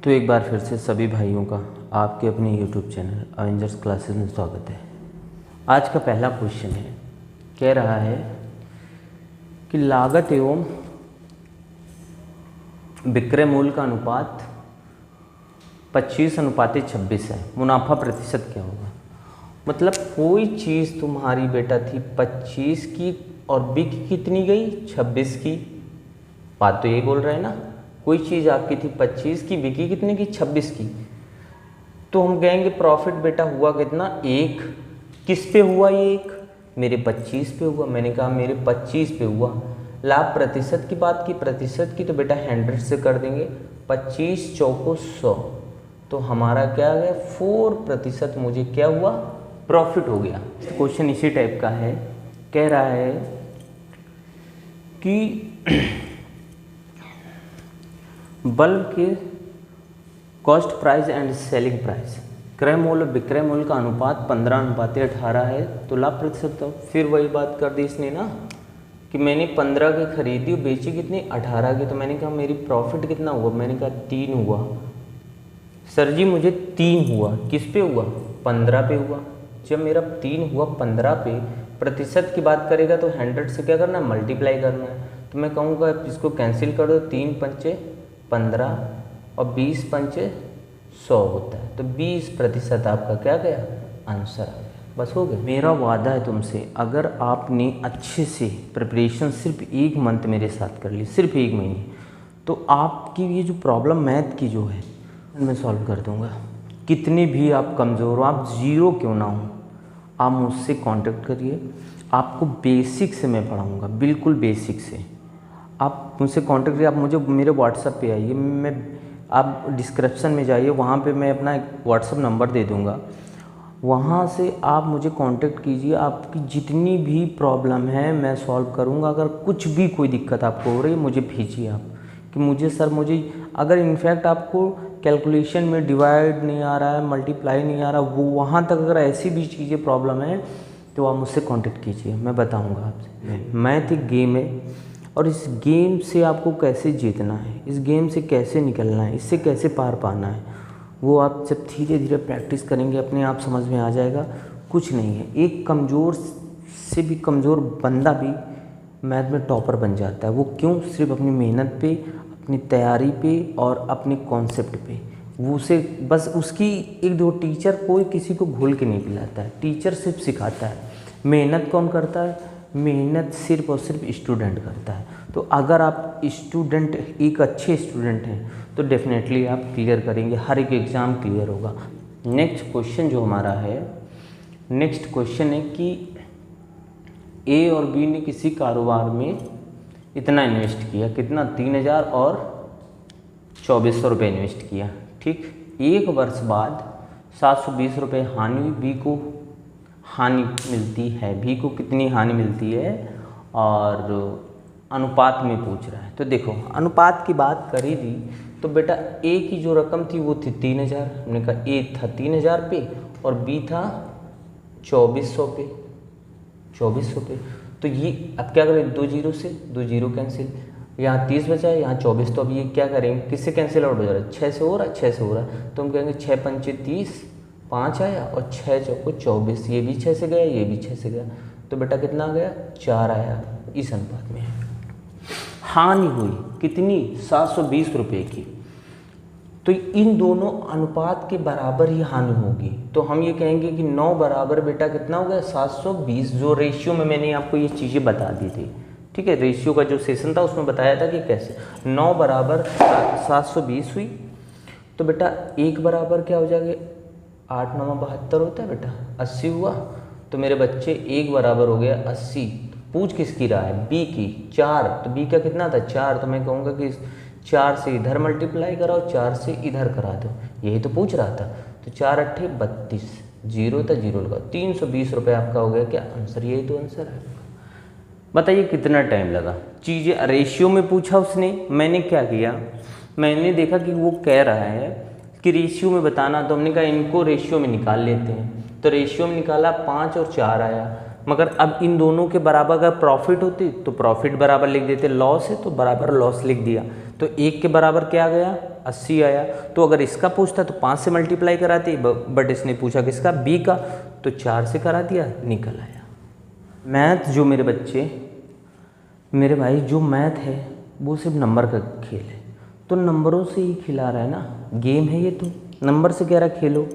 तो एक बार फिर से सभी भाइयों का आपके अपने YouTube चैनल अवेंजर्स क्लासेस में स्वागत है। आज का पहला क्वेश्चन है, कह रहा है कि लागत एवं विक्रय मूल्य का अनुपात 25:26 है, मुनाफा प्रतिशत क्या होगा। मतलब कोई चीज़ तुम्हारी बेटा थी 25 की और बिक कितनी गई 26 की। बात तो यही बोल रहे हैं ना, कोई चीज़ आपकी थी 25 की, बिकी कितने की 26 की। तो हम कहेंगे प्रॉफिट बेटा हुआ कितना, 1। किस पे हुआ ये 1, मेरे 25 पे हुआ। मैंने कहा मेरे 25 पे हुआ। लाभ प्रतिशत की बात की, प्रतिशत की तो बेटा 100 से कर देंगे, 25 चौको 100, तो हमारा क्या आ गया 4% मुझे क्या हुआ, प्रॉफिट हो गया। क्वेश्चन इसी टाइप का है, कह रहा है कि बल्ब के cost price and selling price, क्रय मूल्य विक्रय मूल्य का अनुपात 15:18 है, तो लाभ प्रतिशत। तो फिर वही बात कर दी इसने ना कि मैंने 15 की खरीदी और बेची कितनी 18 की। तो मैंने कहा मेरी प्रॉफिट कितना हुआ, मैंने कहा 3 हुआ। सर जी मुझे 3 हुआ, किस पे हुआ 15 पे हुआ। जब मेरा 3 हुआ 15 पे, प्रतिशत की बात करेगा तो 100 से क्या करना है, मल्टीप्लाई करना है। तो मैं कहूँगा इसको कैंसिल कर दो, 3 पंचे 15 और 20 पंचे 100 होता है, तो 20% आपका क्या गया, आंसर आ गया। बस हो गया। मेरा वादा है तुमसे, अगर आपने अच्छे से प्रिपरेशन सिर्फ 1 मंथ मेरे साथ कर ली, सिर्फ 1 महीने, तो आपकी ये जो प्रॉब्लम मैथ की जो है मैं सॉल्व कर दूंगा। कितने भी आप कमज़ोर हो, आप ज़ीरो क्यों ना हो, आप मुझसे कांटेक्ट करिए। आपको बेसिक से मैं पढ़ाऊँगा, बिल्कुल बेसिक से। आप मुझसे कांटेक्ट करिए, आप मुझे मेरे व्हाट्सएप पे आइए, मैं आप डिस्क्रिप्शन में जाइए, वहाँ पे मैं अपना एक व्हाट्सएप नंबर दे दूँगा, वहाँ से आप मुझे कांटेक्ट कीजिए। आपकी जितनी भी प्रॉब्लम है मैं सॉल्व करूँगा। अगर कुछ भी कोई दिक्कत आपको हो रही है मुझे भेजिए आप, कि मुझे सर मुझे अगर इनफैक्ट आपको कैलकुलेशन में डिवाइड नहीं आ रहा है, मल्टीप्लाई नहीं आ रहा, वो वहाँ तक अगर ऐसी भी चीज़ें प्रॉब्लम है तो आप मुझसे कांटेक्ट कीजिए, मैं बताऊँगा आपसे। मैथ एक गेम है और इस गेम से आपको कैसे जीतना है, इस गेम से कैसे निकलना है, इससे कैसे पार पाना है, वो आप जब धीरे धीरे प्रैक्टिस करेंगे अपने आप समझ में आ जाएगा। कुछ नहीं है, एक कमज़ोर से भी कमज़ोर बंदा भी मैथ में टॉपर बन जाता है। वो क्यों, सिर्फ अपनी मेहनत पे, अपनी तैयारी पे और अपने कॉन्सेप्ट पे। वो उसे बस उसकी 1-2 टीचर, कोई किसी को घोल के नहीं पिलाता है, टीचर सिर्फ सिखाता है। मेहनत कौन करता है, मेहनत सिर्फ और सिर्फ स्टूडेंट करता है। तो अगर आप स्टूडेंट, एक अच्छे स्टूडेंट हैं, तो डेफिनेटली आप क्लियर करेंगे, हर एक एग्ज़ाम क्लियर होगा। नेक्स्ट क्वेश्चन जो हमारा है, नेक्स्ट क्वेश्चन है कि ए और बी ने किसी कारोबार में इतना इन्वेस्ट किया, कितना 3000 और 2400 रुपये इन्वेस्ट किया, ठीक। 1 वर्ष बाद 720 रुपये हानि हुई, बी को हानि मिलती है, बी को कितनी हानि मिलती है, और अनुपात में पूछ रहा है। तो देखो अनुपात की बात करी थी तो बेटा ए की जो रकम थी वो थी 3000, हमने कहा ए था 3000 पे और बी था 2400 पे, 2400 पे। तो ये अब क्या करें, 2 जीरो से 2 जीरो कैंसिल, यहाँ 30 बचा है, यहाँ 24, तो अब ये क्या करेंगे, किससे कैंसिल आउट हो जा रहा है, 6 से हो रहा है, 6 से हो रहा है। तो हम कहेंगे 6 पंचे 30, 5 आया और 6 चौको 24, ये भी 6 से गया, ये भी 6 से गया, तो बेटा कितना आ गया 4 आया। इस अनुपात में हानि हुई कितनी 720 रुपये की, तो इन दोनों अनुपात के बराबर ही हानि होगी। तो हम ये कहेंगे कि 9 बराबर बेटा कितना हो गया 720, जो रेशियो में मैंने आपको ये चीज़ें बता दी थी, ठीक है। रेशियो का जो सेशन था उसमें बताया था कि कैसे 9 बराबर 720 हुई। तो बेटा 1 बराबर क्या हो जाएगा, 8 9 72 होता है बेटा, 80 हुआ। तो मेरे बच्चे 1 बराबर हो गया 80। पूछ किसकी रहा है, बी की, 4, तो बी का कितना था 4, तो मैं कहूँगा कि 4 से इधर मल्टीप्लाई कराओ, 4 से इधर करा दो, यही तो पूछ रहा था। तो 4 8 32, जीरो था, जीरो लगाओ, 320 रुपये आपका हो गया क्या आंसर, यही तो आंसर है। बताइए कितना टाइम लगा, चीज़ें रेशियो में पूछा उसने, मैंने क्या किया, मैंने देखा कि वो कह रहा है कि रेशियो में बताना, तो हमने कहा इनको रेशियो में निकाल लेते हैं। तो रेशियो में निकाला 5 और 4 आया, मगर अब इन दोनों के बराबर अगर प्रॉफिट होती तो प्रॉफिट बराबर लिख देते, लॉस है तो बराबर लॉस लिख दिया। तो 1 के बराबर क्या गया, 80 आया। तो अगर इसका पूछता तो 5 से मल्टीप्लाई कराती, बट इसने पूछा किसका, बी का, तो 4 से करा दिया, निकल आया। मैथ जो मेरे बच्चे, मेरे भाई, जो मैथ है वो सिर्फ नंबर का खेल है, तो नंबरों से ही खिला रहा है ना, गेम है ये, तो नंबर से कह रहा है खेलो।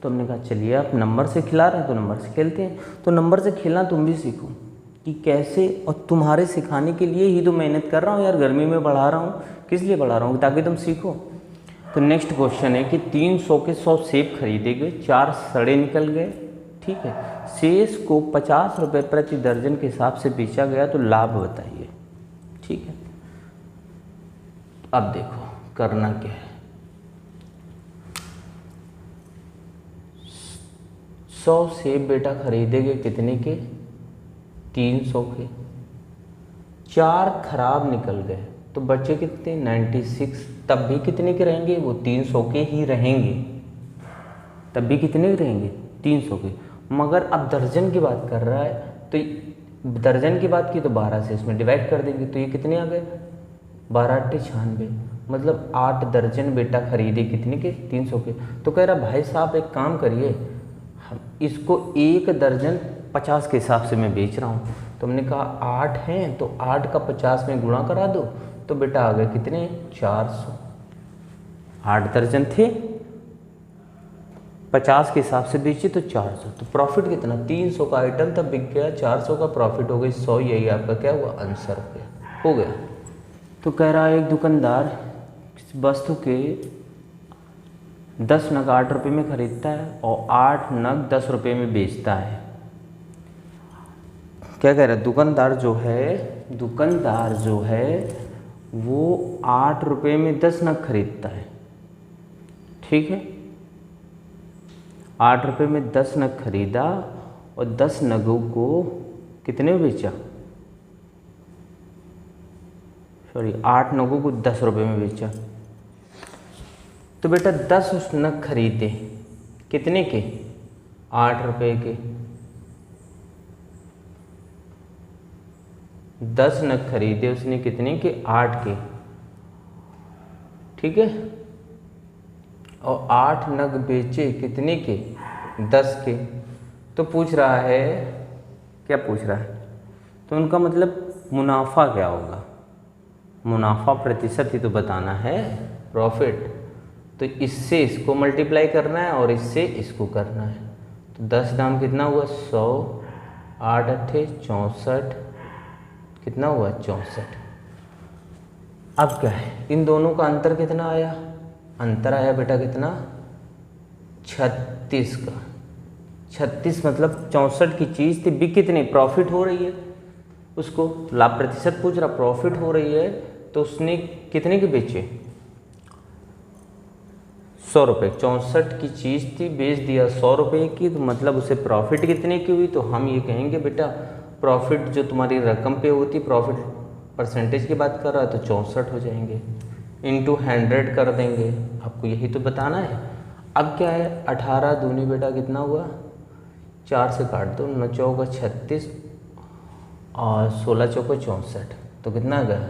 तो हमने कहा चलिए आप नंबर से खिला रहे हैं तो नंबर से खेलते हैं। तो नंबर से खेलना तुम भी सीखो कि कैसे, और तुम्हारे सिखाने के लिए ही तो मेहनत कर रहा हूँ यार, गर्मी में बढ़ा रहा हूँ। किस लिए बढ़ा रहा हूँ, ताकि तुम सीखो। तो नेक्स्ट क्वेश्चन है कि 300 के 100 सेब खरीदे गए, 4 सड़े निकल गए, ठीक है। शेष को 50 रुपये प्रति दर्जन के हिसाब से बेचा गया, तो लाभ बताइए, ठीक है। अब देखो करना क्या है, 100 सेब बेटा खरीदे गए कितने के, 300 के, 4 खराब निकल गए, तो बचे कितने, 96। तब भी कितने के रहेंगे, वो 300 के ही रहेंगे, तब भी कितने के रहेंगे, 300 के। मगर अब दर्जन की बात कर रहा है, तो दर्जन की बात की तो 12 से इसमें डिवाइड कर देंगे, तो ये कितने आ गए, 12 × 96, मतलब 8 दर्जन बेटा खरीदे कितने के, 300 के। तो कह रहा भाई साहब एक काम करिए, हम इसको 1 दर्जन 50 के हिसाब से मैं बेच रहा हूँ। तो हमने कहा 8 हैं तो 8 का 50 में गुणा करा दो, तो बेटा आ गए कितने, 400। 8 दर्जन थे, 50 के हिसाब से बेचे तो 400, तो प्रॉफिट कितना, 300 का आइटम तब बिक गया, 400 का प्रॉफिट हो गई 100। यही आपका क्या हुआ, आंसर हो गया। तो कह रहा है एक दुकानदार वस्तु के 10 नग 8 रुपये में खरीदता है और 8 नग 10 रुपये में बेचता है। क्या कह रहा है, दुकानदार जो है वो 8 रुपये में 10 नग खरीदता है, ठीक है। 8 रुपये में 10 नग खरीदा और 10 नगों को कितने में बेचा, 8 नगों को 10 रुपये में बेचा। तो बेटा 10 उस नग खरीदे कितने के, 8 रुपये के। 10 नग खरीदे उसने कितने के, 8 के, ठीक है। और 8 नग बेचे कितने के, 10 के। तो पूछ रहा है, क्या पूछ रहा है, तो उनका मतलब मुनाफा क्या होगा, मुनाफा प्रतिशत ही तो बताना है, प्रॉफिट। तो इससे इसको मल्टीप्लाई करना है और इससे इसको करना है। तो 10 दाम कितना हुआ, 100, 8 अट्ठे 64, कितना हुआ, 64। अब क्या है, इन दोनों का अंतर कितना आया, अंतर आया बेटा कितना, 36 का। 36 मतलब 64 की चीज़ थी, बिक कितनी, प्रॉफिट हो रही है, उसको लाभ प्रतिशत पूछ रहा, प्रॉफिट हो रही है, तो उसने कितने के बेचे, 100 रुपये। 64 की चीज़ थी, बेच दिया 100 रुपये की, तो मतलब उसे प्रॉफिट कितने की हुई। तो हम ये कहेंगे बेटा प्रॉफिट जो तुम्हारी रकम पे होती, प्रॉफिट परसेंटेज की बात कर रहा है, तो 64 हो जाएंगे, इंटू 100 कर देंगे। आपको यही तो बताना है। अब क्या है, 18 दूनी बेटा कितना हुआ, 4 से काट दो, 9 चौका 36 और 16 चौका 64, तो कितना गया,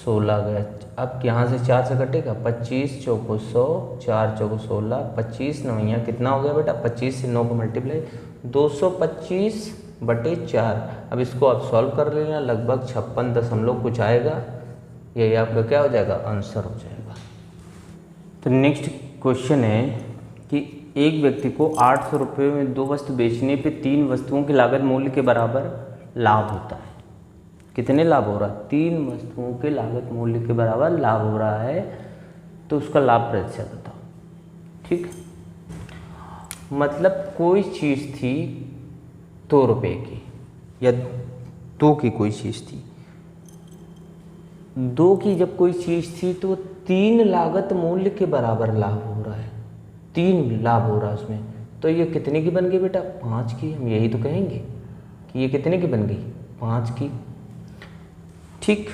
16 गया। अब यहाँ से 4 से कटेगा, 25 चौको 100, 4 चौको 16, 25 9 कितना हो गया बेटा, 25 से 9 को मल्टीप्लाई, 225/4। अब इसको आप सॉल्व कर लेना, लगभग 56 दशमलव कुछ आएगा, यही आपका क्या हो जाएगा, आंसर हो जाएगा। तो नेक्स्ट क्वेश्चन है कि एक व्यक्ति को 800 रुपये में 2 वस्तु बेचने पे 3 वस्तुओं की लागत मूल्य के बराबर लाभ होता है। कितने लाभ हो रहा है, 3 वस्तुओं के लागत मूल्य के बराबर लाभ हो रहा है, तो उसका लाभ प्रतिशत बताओ, ठीक। मतलब कोई चीज़ थी 2 रुपये की, या 2 की कोई चीज़ थी, 2 की जब कोई चीज़ थी तो 3 लागत मूल्य के बराबर लाभ हो रहा है, 3 लाभ हो रहा है उसमें। तो ये कितने की बन गई बेटा, 5 की। हम यही तो कहेंगे कि ये कितने की बन गई, 5 की, ठीक।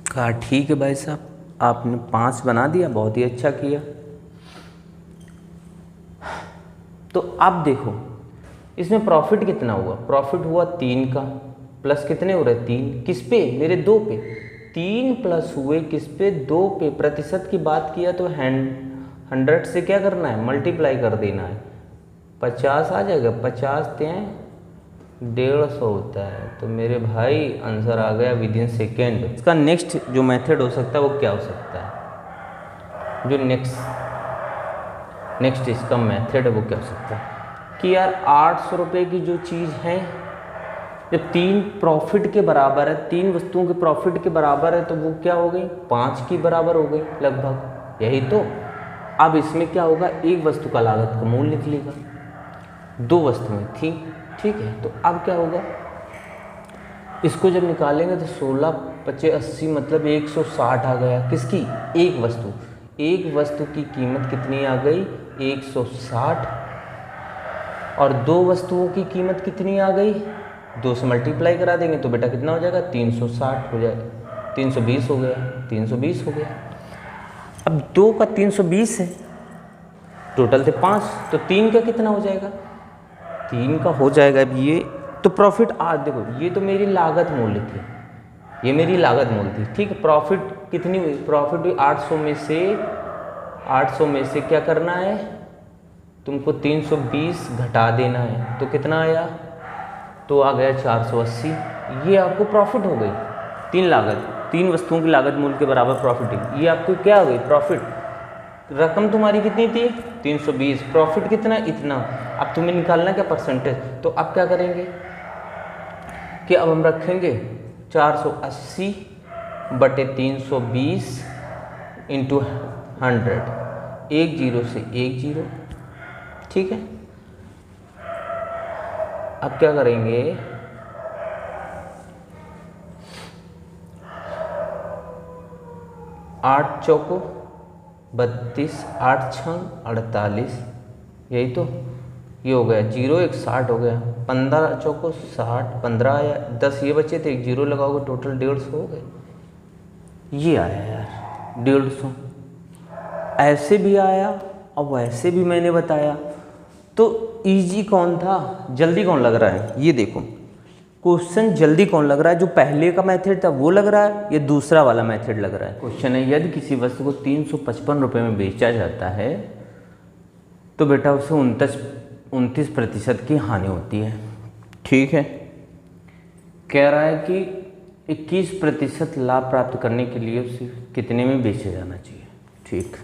कहा ठीक है भाई साहब, आपने 5 बना दिया, बहुत ही अच्छा किया। तो अब देखो इसमें प्रॉफिट कितना हुआ, प्रॉफिट हुआ 3 का, प्लस कितने हो रहे 3, किस पे, मेरे 2 पे, 3 प्लस हुए किस पे, 2 पे। प्रतिशत की बात किया तो 100 से क्या करना है, मल्टीप्लाई कर देना है, 50 आ जाएगा, 50 त्यें 150 होता है। तो मेरे भाई आंसर आ गया विद इन सेकेंड। इसका नेक्स्ट जो मेथड हो सकता है वो क्या हो सकता है, जो नेक्स्ट इसका मेथड है वो क्या हो सकता है कि यार 800 रुपये की जो चीज़ है, जब 3 प्रॉफिट के बराबर है, 3 वस्तुओं के प्रॉफिट के बराबर है, तो वो क्या हो गई, 5 की बराबर हो गई लगभग, यही तो। अब इसमें क्या होगा, एक वस्तु का लागत का मूल्य निकलेगा, 2 वस्तुएं थी, ठीक है। तो अब क्या होगा, इसको जब निकालेंगे तो 16 25 80 मतलब 160 आ गया, किसकी, एक वस्तु की कीमत कितनी आ गई, 160, और 2 वस्तुओं की कीमत कितनी आ गई, 2 से मल्टीप्लाई करा देंगे तो बेटा कितना हो जाएगा, 360 हो जाएगा, 320 हो गया, 320 हो गया। अब 2 का 320 है, टोटल थे 5, तो 3 का कितना हो जाएगा, 3 का हो जाएगा। अब ये तो प्रॉफिट आज देखो, ये तो मेरी लागत मूल्य थी, ये मेरी लागत मूल्य थी, ठीक है। प्रॉफिट कितनी हुई, प्रॉफिट हुई 800 में से क्या करना है तुमको, 320 घटा देना है, तो कितना आया, तो आ गया 480। ये आपको प्रॉफिट हो गई, 3 वस्तुओं की लागत मूल्य के बराबर प्रॉफिट है, ये आपको क्या हो गई, प्रॉफिट। रकम तुम्हारी कितनी थी, 320, प्रॉफिट कितना, इतना। अब तुम्हें निकालना क्या, परसेंटेज। तो अब क्या करेंगे कि अब हम रखेंगे 480 बटे 320 इंटू 100, 1 0 से 1 0, ठीक है। अब क्या करेंगे, आठ चौको 32, 8 छंग 48, यही तो, ये हो गया 0 1 60 हो गया, 15 चौको 60, 15 आया, 10 ये बचे थे, 1 0 लगाओगे, टोटल 150 हो गए। ये आया यार 150, ऐसे भी आया और वैसे भी मैंने बताया। तो इजी कौन था, जल्दी कौन लग रहा है, ये देखो क्वेश्चन जल्दी कौन लग रहा है, जो पहले का मेथड था वो लग रहा है, ये दूसरा वाला मेथड लग रहा है। क्वेश्चन है, यदि किसी वस्तु को 355 रुपये में बेचा जाता है तो बेटा उसे 29% की हानि होती है, ठीक है। कह रहा है कि 21% लाभ प्राप्त करने के लिए उसे कितने में बेचा जाना चाहिए, ठीक।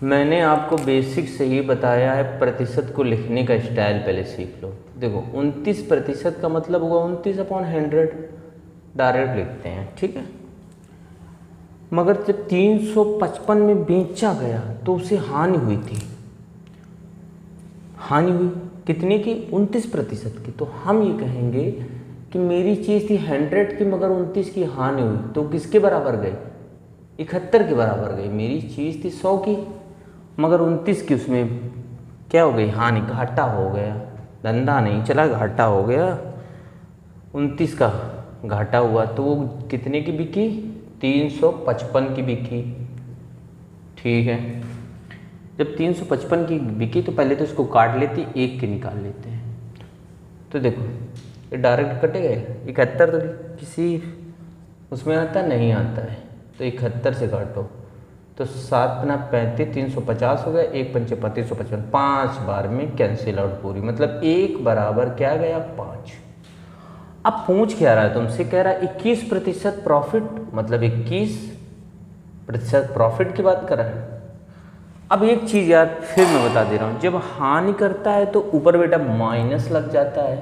मैंने आपको बेसिक से ही बताया है, प्रतिशत को लिखने का स्टाइल पहले सीख लो। देखो 29% का मतलब होगा 29/100, डायरेक्ट लिखते हैं, ठीक है। मगर जब 355 में बेचा गया तो उसे हानि हुई थी, हानि हुई कितने की, 29% की। तो हम ये कहेंगे कि मेरी चीज़ थी 100 की मगर 29 की हानि हुई, तो किसके बराबर गई, 71 के बराबर गई। मेरी चीज़ थी 100 की मगर 29 की, उसमें क्या हो गई, हानि, घाटा हो गया, धंधा नहीं चला, घाटा हो गया, 29 का घाटा हुआ, तो वो कितने की बिकी, 355 की बिकी, ठीक है। जब 355 की बिकी तो पहले तो इसको काट लेते, 1 के निकाल लेते हैं। तो देखो ये डायरेक्ट कटे गए, 71 तो किसी उसमें आता नहीं आता है, तो 71 से काटो तो 7 × 35 350 हो गया, 1 × 5 = 355, 5 बार में कैंसिल आउट पूरी, मतलब 1 बराबर क्या गया, 5। अब पूछ क्या रहा है तुमसे, कह रहा है 21% प्रॉफिट, मतलब 21% प्रॉफिट की बात कर रहा है। अब एक चीज़ यार फिर मैं बता दे रहा हूँ, जब हानि करता है तो ऊपर बेटा माइनस लग जाता है,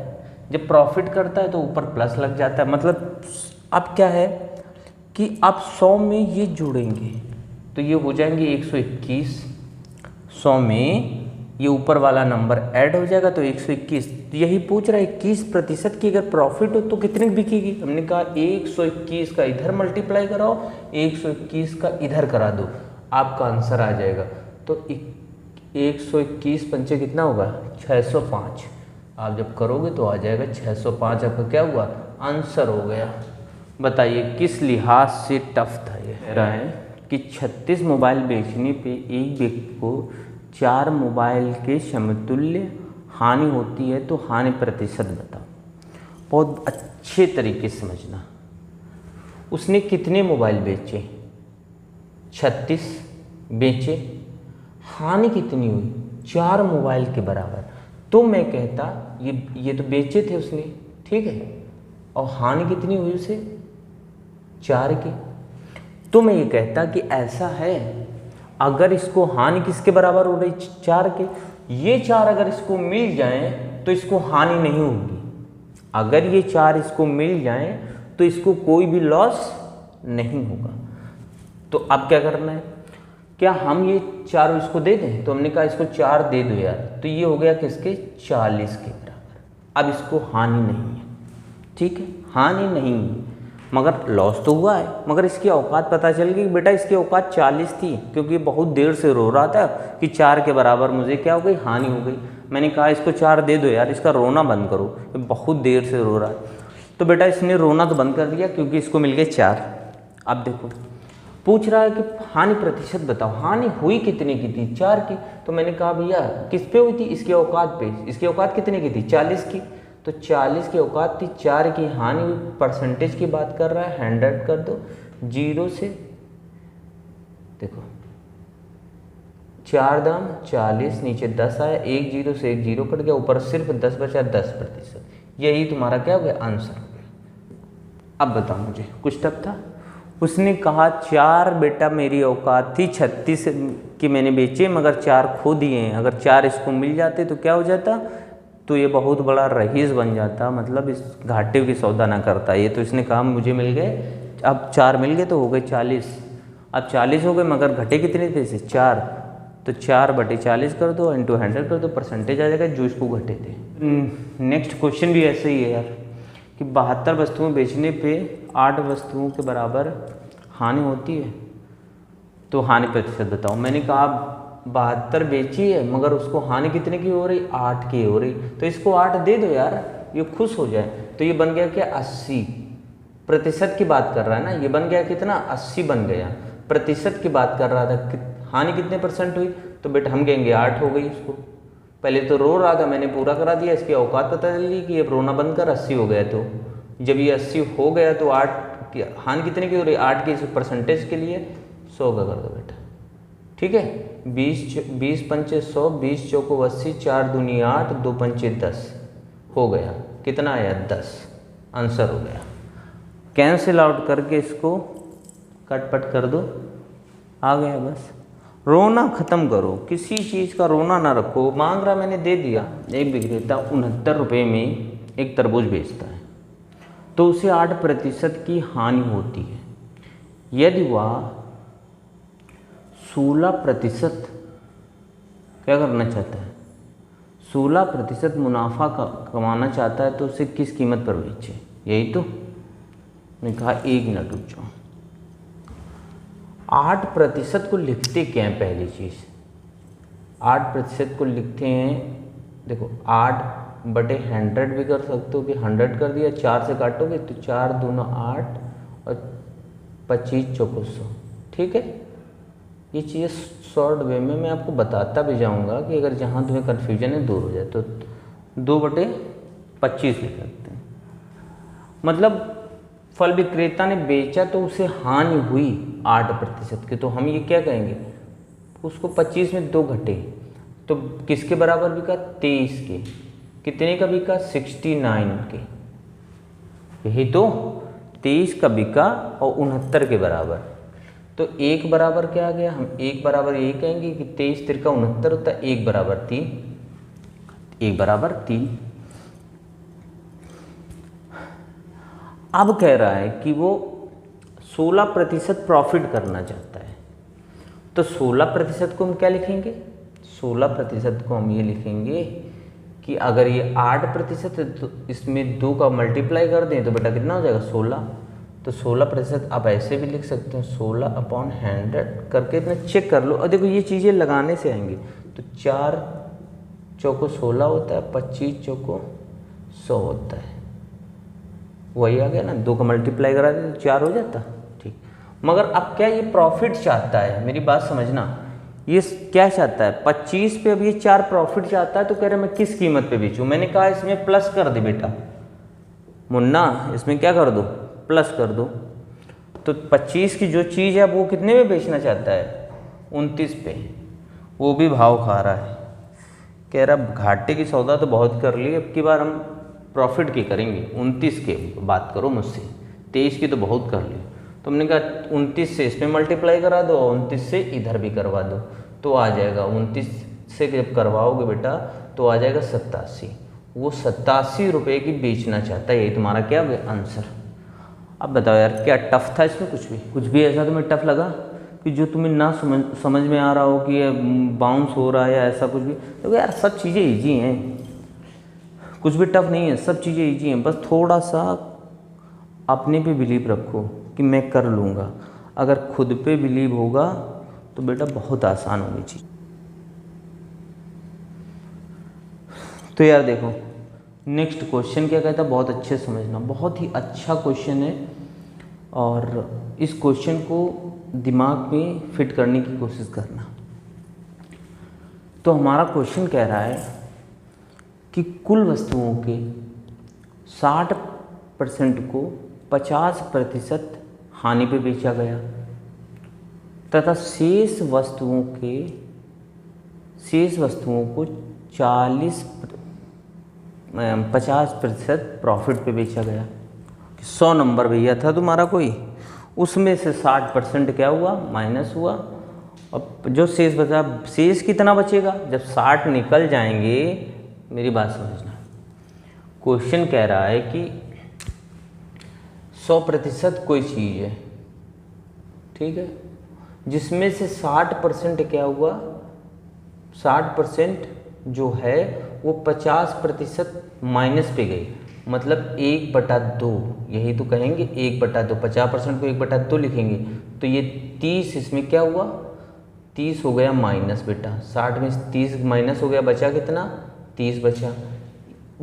जब प्रॉफिट करता है तो ऊपर प्लस लग जाता है। मतलब अब क्या है कि आप 100 में ये जोड़ेंगे तो ये हो जाएंगे 121, 100 में ये ऊपर वाला नंबर ऐड हो जाएगा तो 121। यही पूछ रहा है 21% की अगर प्रॉफिट हो तो कितने की बिकेगी। हमने कहा 121 का इधर मल्टीप्लाई कराओ, 121 का इधर करा दो, आपका आंसर आ जाएगा। तो 121 पंचे कितना होगा, 605। आप जब करोगे तो आ जाएगा 605, आपका क्या हुआ, आंसर हो गया। बताइए किस लिहाज से टफ था ये। कह रहा है कि 36 मोबाइल बेचने पे एक व्यक्ति को 4 मोबाइल के समतुल्य हानि होती है तो हानि प्रतिशत बताओ। बहुत अच्छे तरीके से समझना। उसने कितने मोबाइल बेचे? 36 बेचे। हानि कितनी हुई? 4 मोबाइल के बराबर। तो मैं कहता ये तो बेचे थे उसने, ठीक है, और हानि कितनी हुई उसे? 4 की। तो मैं ये कहता कि ऐसा है, अगर इसको हानि किसके बराबर हो रही? 4 के। ये 4 अगर इसको मिल जाएं तो इसको हानि नहीं होगी। अगर ये 4 इसको मिल जाएं तो इसको कोई भी लॉस नहीं होगा। तो अब क्या करना है? क्या हम ये 4 इसको दे दें? तो हमने कहा इसको 4 दे दो यार, तो ये हो गया किसके? 40 के बराबर। अब इसको हानि नहीं है, ठीक है, हानि नहीं है, मगर लॉस तो हुआ है। मगर इसकी औकात पता चल गई, बेटा इसकी औकात 40 थी, क्योंकि बहुत देर से रो रहा था कि 4 के बराबर मुझे क्या हो गई? हानि हो गई। मैंने कहा इसको 4 दे दो यार, इसका रोना बंद करो, बहुत देर से रो रहा है। तो बेटा इसने रोना तो बंद कर दिया क्योंकि इसको मिल गए 4। अब देखो पूछ रहा है कि हानि प्रतिशत बताओ, हानि हुई कितने की थी? 4 की। तो मैंने कहा भैया किस पे हुई थी? इसकी औकात पे। इसकी औकात कितने की थी? 40 की। तो 40 की औकात थी, 4 की हानि हुई। परसेंटेज की बात कर रहा है, 100 कर दो। 0 से देखो 4 दाम 40, नीचे 10 आया, 1 0 से 1 0 कट गया, ऊपर सिर्फ 10 बचा, 10%। यही तुम्हारा क्या हो गया? आंसर हो गया। अब बताओ मुझे, कुछ टफ था? उसने कहा 4 बेटा मेरी औकात थी 36 की, मैंने बेचे मगर 4 खो दिए हैं। अगर 4 इसको मिल जाते तो क्या हो जाता? तो ये बहुत बड़ा रईस बन जाता, मतलब इस घाटे की सौदा ना करता। ये तो इसने कहा मुझे मिल गए, अब 4 मिल गए तो हो गए 40। अब 40 हो गए, मगर घटे कितने थे इसे? 4। तो 4/40 कर दो, इंटू 100 कर दो, परसेंटेज आ जाएगा जो इसको घटे थे। नेक्स्ट क्वेश्चन भी ऐसे ही है यार कि 72 वस्तुएं बेचने पे 8 वस्तुओं के बराबर हानि होती है, तो हानि प्रतिशत बताओ। मैंने कहा 72 बेची है मगर उसको हानि कितने की हो रही? 8 की हो रही। तो इसको 8 दे दो यार, ये खुश हो जाए। तो ये बन गया क्या? 80। प्रतिशत की बात कर रहा है ना, ये बन गया कितना? 80 बन गया। प्रतिशत की बात कर रहा था, हानि कितने % हुई? तो बेटा हम कहेंगे 8 हो गई इसको। पहले तो रो रहा था, मैंने पूरा करा दिया, इसकी औकात पता चली कि ये रोना बंद कर 80 हो गया। तो जब ये 80 हो गया तो 8 की हानि कितने की हो रही? 8 की। परसेंटेज के लिए 100 का कर दो बेटा, ठीक है। 20 पंचे 100, 20 चौको 80, 4 दूनी 8, 2 पंचे 10 हो गया। कितना आया? 10। आंसर हो गया। कैंसिल आउट करके इसको कटपट कर दो, आ गया। बस रोना ख़त्म करो, किसी चीज़ का रोना ना रखो। मांग रहा, मैंने दे दिया। एक विक्रेता 69 रुपये में एक तरबूज बेचता है तो उसे 8% की हानि होती है। यदि वह 16% क्या करना चाहता है? 16% मुनाफा कमाना चाहता है तो उसे किस कीमत पर बेचे? यही तो मैंने कहा। 1 मिनट रुक जाओ। 8% को लिखते क्या है? पहली चीज़ 8% को लिखते हैं, देखो 8/100 भी कर सकते हो कि 100 कर दिया, 4 से काटोगे तो 4 दूना 8 और 25 चौको 100, ठीक है। ये चीज़ें शॉर्ट वे में मैं आपको बताता भी जाऊंगा कि अगर जहाँ तुम्हें कन्फ्यूजन है दूर हो जाए तो 2/25 लिख सकते हैं। मतलब फल विक्रेता ने बेचा तो उसे हानि हुई 8% की, तो हम ये क्या कहेंगे? उसको 25 में 2 घटे तो किसके बराबर बिका? 23 के। कितने का बिका? 69 के। यही तो 23 का बिका और 69 के बराबर। तो 1 बराबर क्या आ गया? हम 1 बराबर यही कहेंगे कि 23 तिरका 69 होता है, 1 बराबर 3। 1 बराबर 3। अब कह रहा है कि वो 16% प्रॉफिट करना चाहता है, तो 16% को हम क्या लिखेंगे? 16% को हम ये लिखेंगे कि अगर ये 8% है तो इसमें 2 का मल्टीप्लाई कर दें तो बेटा कितना हो जाएगा? 16। तो 16% आप ऐसे भी लिख सकते हैं, 16/100 करके इतना चेक कर लो। और देखो ये चीज़ें लगाने से आएंगी। तो 4 चौको 16 होता है, 25 चौको 100 होता है, वही आ गया ना। 2 का मल्टीप्लाई करा दे तो 4 हो जाता, ठीक। मगर अब क्या ये प्रॉफिट चाहता है? मेरी बात समझना, ये क्या चाहता है 25 पे, अब ये 4 प्रॉफिट चाहता है, तो कह रहे मैं किस कीमत पे बेचूं। मैंने कहा इसमें प्लस कर दे बेटा मुन्ना, इसमें क्या कर दो प्लस कर दो। तो 25 की जो चीज़ है वो कितने में बेचना चाहता है 29 पे, वो भी भाव खा रहा है। कह रहा घाटे की सौदा तो बहुत कर ली, अब की बार हम प्रॉफिट की करेंगे, 29 के बात करो मुझसे, 23 की तो बहुत कर ली। तो हमने कहा 29 से इसमें मल्टीप्लाई करा दो और 29 से इधर भी करवा दो, तो आ जाएगा 29 से जब करवाओगे बेटा तो आ जाएगा 87। वो 87 रुपये की बेचना चाहता है, यही तुम्हारा क्या आंसर। अब बताओ यार क्या टफ था इसमें, कुछ भी ऐसा तुम्हें टफ लगा कि जो तुम्हें ना समझ में आ रहा हो कि ये बाउंस हो रहा है या ऐसा कुछ भी। तो यार सब चीज़ें ईजी हैं, कुछ भी टफ नहीं है, सब चीज़ें ईजी हैं। बस थोड़ा सा अपने पे बिलीव रखो कि मैं कर लूँगा। अगर खुद पे बिलीव होगा तो बेटा बहुत आसान होगी चीज़। तो यार देखो नेक्स्ट क्वेश्चन क्या कहता है, बहुत अच्छे समझना, बहुत ही अच्छा क्वेश्चन है और इस क्वेश्चन को दिमाग में फिट करने की कोशिश करना। तो हमारा क्वेश्चन कह रहा है कि कुल वस्तुओं के 60% को 50% हानि पे बेचा गया तथा शेष वस्तुओं को 50% प्रॉफिट पे बेचा गया। 100 नंबर भैया था तुम्हारा कोई, उसमें से 60% क्या हुआ माइनस हुआ, अब जो शेष बचा, शेष कितना बचेगा जब 60 निकल जाएंगे। मेरी बात समझना, क्वेश्चन कह रहा है कि 100% कोई चीज़ है, ठीक है, जिसमें से 60% क्या हुआ, 60% जो है वो 50% माइनस पे गई, मतलब 1/2, यही तो कहेंगे 1/2, 50% को 1/2 लिखेंगे तो ये 30 इसमें क्या हुआ 30 हो गया माइनस बेटा, 60 में 30 माइनस हो गया, बचा कितना 30 बचा।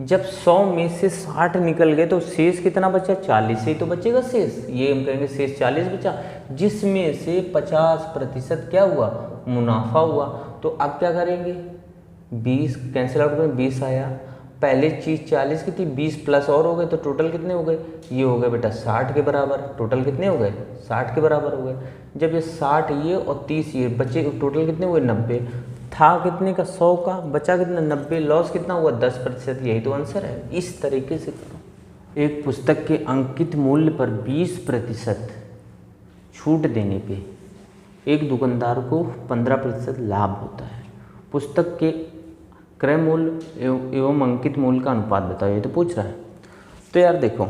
जब 100 में से 60 निकल गए तो शेष कितना बचा 40 ही तो बचेगा शेष, ये हम कहेंगे शेष 40 बचा, जिसमें से 50% क्या हुआ मुनाफा हुआ। तो अब क्या करेंगे 20 कैंसिल आउट करें, 20 आया, पहले चीज़ 40 की थी, 20 प्लस और हो गए तो टोटल कितने हो गए, ये हो गए बेटा 60 के बराबर, टोटल कितने हो गए 60 के बराबर हो गए। जब ये 60 ये और 30 ये बचे, टोटल कितने हुए 90, था कितने का 100 का, बचा कितना 90, लॉस कितना हुआ 10%, यही तो आंसर है। इस तरीके से करो। एक पुस्तक के अंकित मूल्य पर 20% छूट देने पे एक दुकानदार को 15% लाभ होता है। पुस्तक के क्रय मूल्य एवं अंकित मूल्य का अनुपात बताओ, ये तो पूछ रहा है। तो यार देखो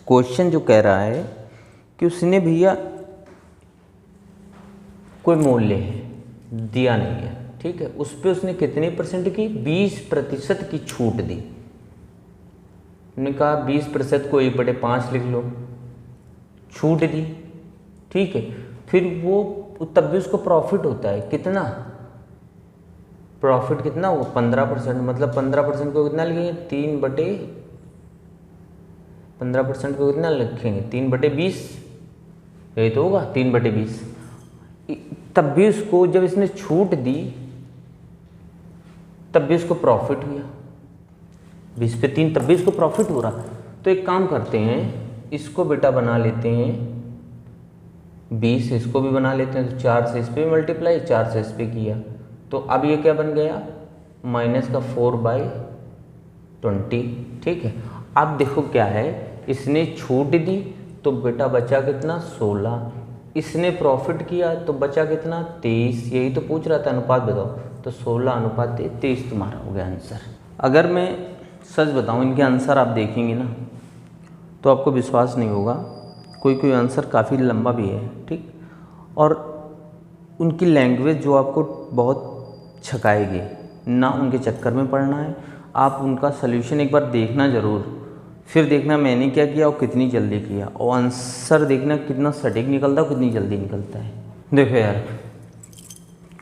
क्वेश्चन जो कह रहा है कि उसने भैया कोई मूल्य है दिया नहीं है, ठीक है, उस पर उसने कितने % की 20% की छूट दी। हमने कहा 20% को 1/5 लिख लो, छूट दी, ठीक है, फिर वो तब भी उसको प्रॉफिट होता है, कितना प्रॉफिट कितना हुआ 15%, मतलब 15% को कितना लिखेंगे 15% को कितना लिखेंगे 3/20, यही तो होगा 3/20। तब भी उसको जब इसने छूट दी तब भी उसको प्रॉफिट हुआ, 20 पे 3 तब भी इसको प्रॉफिट हो रहा। तो एक काम करते हैं, इसको बेटा बना लेते हैं 20, इसको भी बना लेते हैं, तो 4 से इस पर मल्टीप्लाई, 4 से इस पर किया, तो अब ये क्या बन गया माइनस का 4/20, ठीक है। अब देखो क्या है, इसने छूट दी तो बेटा बचा कितना 16, इसने प्रॉफिट किया तो बचा कितना 23, यही तो पूछ रहा था, अनुपात बताओ, तो 16:23 तुम्हारा हो गया आंसर। अगर मैं सच बताऊं इनके आंसर आप देखेंगे ना तो आपको विश्वास नहीं होगा, कोई आंसर काफ़ी लंबा भी है, ठीक, और उनकी लैंग्वेज जो आपको बहुत छकाएगी ना, उनके चक्कर में पड़ना है। आप उनका सल्यूशन एक बार देखना ज़रूर, फिर देखना मैंने क्या किया और कितनी जल्दी किया, और आंसर देखना कितना सटीक निकलता है, कितनी जल्दी निकलता है। देखो यार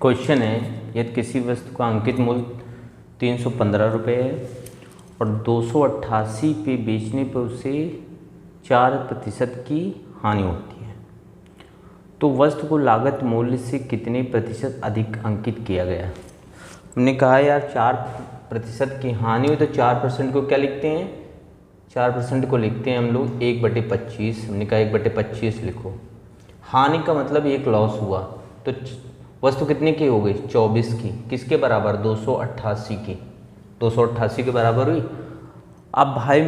क्वेश्चन है, यदि किसी वस्तु का अंकित मूल्य 315 रुपये है और 288 पे बेचने पर उसे 4% की हानि होती है, तो वस्तु को लागत मूल्य से कितने प्रतिशत अधिक अंकित किया गया। हमने कहा यार 4% की हानि हुई तो 4% को क्या लिखते हैं, 4% को लिखते हैं हम लोग 1/25। हमने कहा 1/25 लिखो। हानि का मतलब एक लॉस हुआ, तो वस्तु कितने की हो गई, 24 की। किसके बराबर, 288 की, 288 के बराबर हुई। अब भाई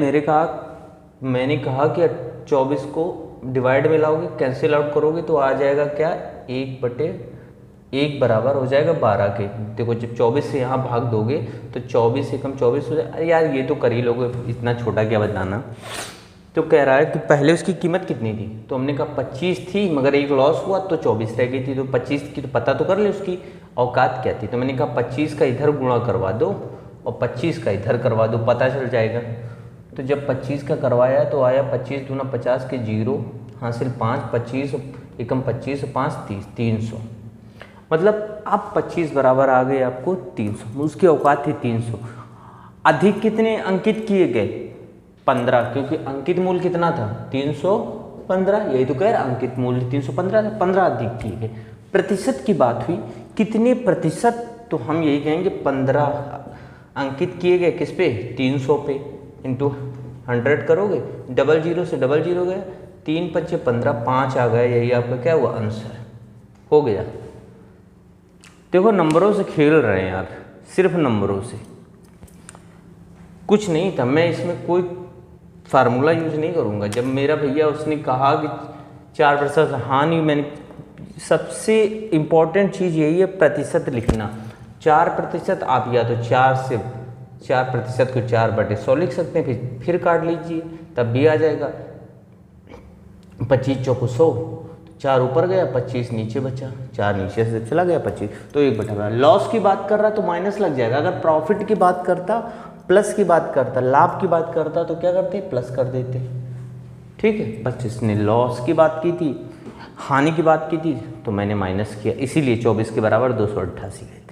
मैंने कहा कि 24 को डिवाइड में लाओगे, कैंसिल आउट करोगे तो आ जाएगा क्या, 1/1 बराबर हो जाएगा 12 के। देखो जब 24 से यहाँ भाग दोगे तो 24 एकम 24 हो जाए। अरे यार ये तो कर ही लोगे, इतना छोटा क्या बताना। तो कह रहा है कि पहले उसकी कीमत कितनी थी, तो हमने कहा 25 थी, मगर एक लॉस हुआ तो 24 रह गई थी। तो 25 की तो पता तो कर ले उसकी औकात क्या थी। तो मैंने कहा 25 का इधर गुणा करवा दो और 25 का इधर करवा दो, पता चल जाएगा। तो जब 25 का करवाया तो आया 25 दूना 50 के 0, हासिल 5, 25 एकम 25 5 30, 300। मतलब अब 25 बराबर आ गए आपको 300, उसकी औकात थी 300। अधिक कितने अंकित किए गए, 15, क्योंकि अंकित मूल्य कितना था 315, यही तो कह रहा, अंकित मूल्य 315 था, 15 अधिक किए गए। प्रतिशत की बात हुई, कितने प्रतिशत, तो हम यही कहेंगे 15 अंकित किए गए किस पे, 300 पे, इंटू 100 करोगे, 00 से 00 गया, 3 5 15, 5 आ गया, यही आपका क्या हुआ, आंसर हो गया। देखो नंबरों से खेल रहे हैं यार, सिर्फ नंबरों से, कुछ नहीं था। मैं इसमें कोई फार्मूला यूज नहीं करूँगा। जब मेरा भैया उसने कहा कि 4% हानि, मैंने सबसे इम्पॉर्टेंट चीज़ यही है प्रतिशत लिखना। 4% आप या तो 4% को 4/100 लिख सकते हैं, फिर काट लीजिए तब भी आ जाएगा। 25 चौको 100, 4 ऊपर गया, 25 नीचे बचा, 4 नीचे से चला गया 25, तो 1/12। लॉस की बात कर रहा तो माइनस लग जाएगा। अगर प्रॉफिट की बात करता, प्लस की बात करता, लाभ की बात करता तो क्या करते, प्लस कर देते। ठीक है, बस इसने लॉस की बात की थी, हानि की बात की थी, तो मैंने माइनस किया, इसीलिए 24 के बराबर 288 गए थे।